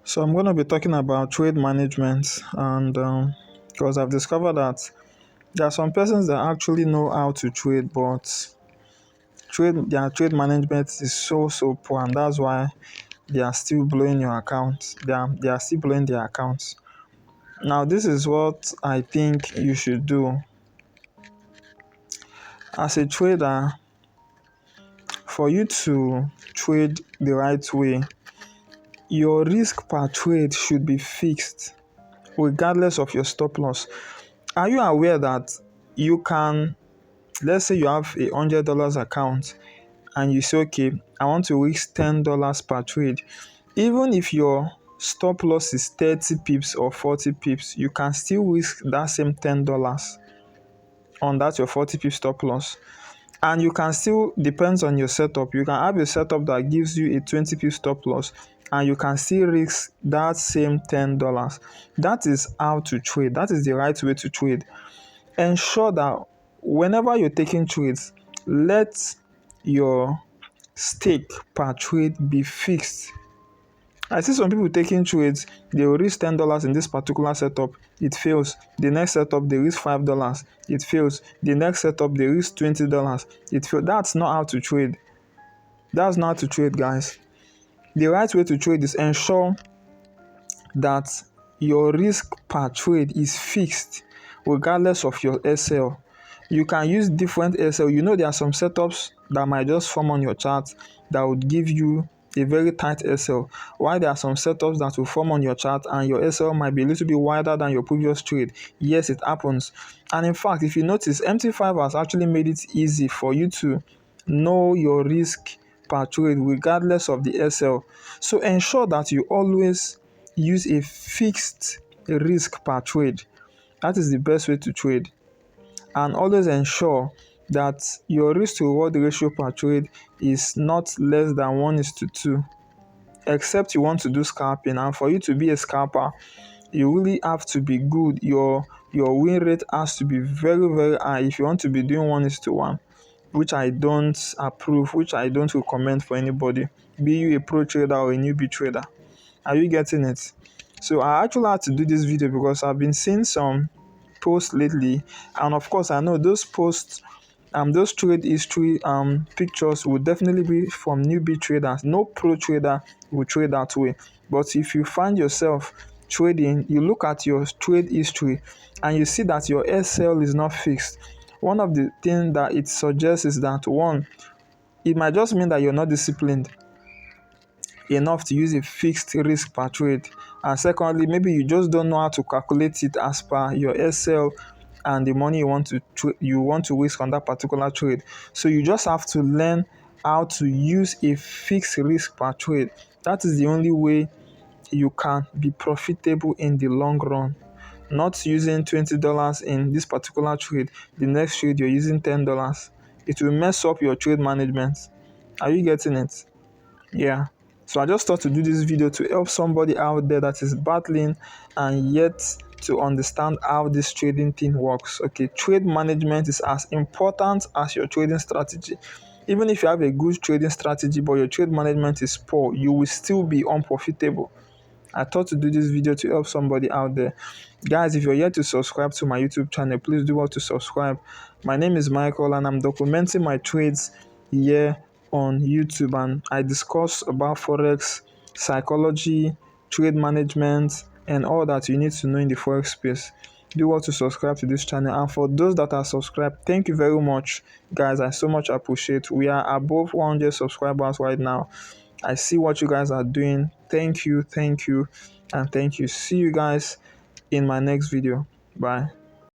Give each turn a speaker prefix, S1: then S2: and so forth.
S1: So I'm going to be talking about trade management, and because I've discovered that there are some persons that actually know how to trade, but their trade management is so poor, and that's why they are still blowing your account. They are still blowing their accounts. Now, this is what I think you should do as a trader. For you to trade the right way, your risk per trade should be fixed, regardless of your stop loss. Are you aware that you can, let's say you have $100 account and you say, okay, I want to risk $10 per trade. Even if your stop loss is 30 pips or 40 pips, you can still risk that same $10 on that your 40 pip stop loss. And you can still, depends on your setup, you can have a setup that gives you a 20 pip stop loss and you can still risk that same $10. That is how to trade. That is the right way to trade. Ensure that whenever you're taking trades, let your stake per trade be fixed. I see some people taking trades, they will risk $10 in this particular setup, it fails. The next setup, they risk $5, it fails. The next setup, they risk $20, it fails. That's not how to trade. That's not how to trade, guys. The right way to trade is ensure that your risk per trade is fixed, regardless of your SL. You can use different SL. You know, there are some setups that might just form on your chart that would give you a very tight SL, while there are some setups that will form on your chart and your SL might be a little bit wider than your previous trade. Yes, it happens. And in fact, if you notice, MT5 has actually made it easy for you to know your risk per trade regardless of the SL. So ensure that you always use a fixed risk per trade. That is the best way to trade. And always ensure that your risk to reward ratio per trade is not less than 1:2, except you want to do scalping. And for you to be a scalper, you really have to be good. Your win rate has to be very high if you want to be doing 1:1, which I don't approve, which I don't recommend for anybody, be you a pro trader or a newbie trader. Are you getting it? So I actually had to do this video because I've been seeing some posts lately, and of course I know those posts, those trade history pictures will definitely be from newbie traders. No pro trader will trade that way. But if you find yourself trading, you look at your trade history and you see that your SL is not fixed. One of the things that it suggests is that, one, it might just mean that you're not disciplined enough to use a fixed risk per trade, and secondly, maybe you just don't know how to calculate it as per your SL and the money you want to risk on that particular trade. So you just have to learn how to use a fixed risk per trade. That is the only way you can be profitable in the long run. Not using $20 in this particular trade, the next trade you're using $10. It will mess up your trade management. Are you getting it? Yeah. So I just thought to do this video to help somebody out there that is battling and yet to understand how this trading thing works. Okay, trade management is as important as your trading strategy. Even if you have a good trading strategy but your trade management is poor, you will still be unprofitable. I thought to do this video to help somebody out there. Guys, if you're yet to subscribe to my YouTube channel, please do want to subscribe. My name is Michael and I'm documenting my trades here on YouTube, and I discuss about Forex, psychology, trade management, and all that you need to know in the Forex space. Do want to subscribe to this channel, and for those that are subscribed, thank you very much, guys. I so much appreciate. We are above 100 subscribers right now. I see what you guys are doing. Thank you, and thank you. See you guys in my next video. Bye.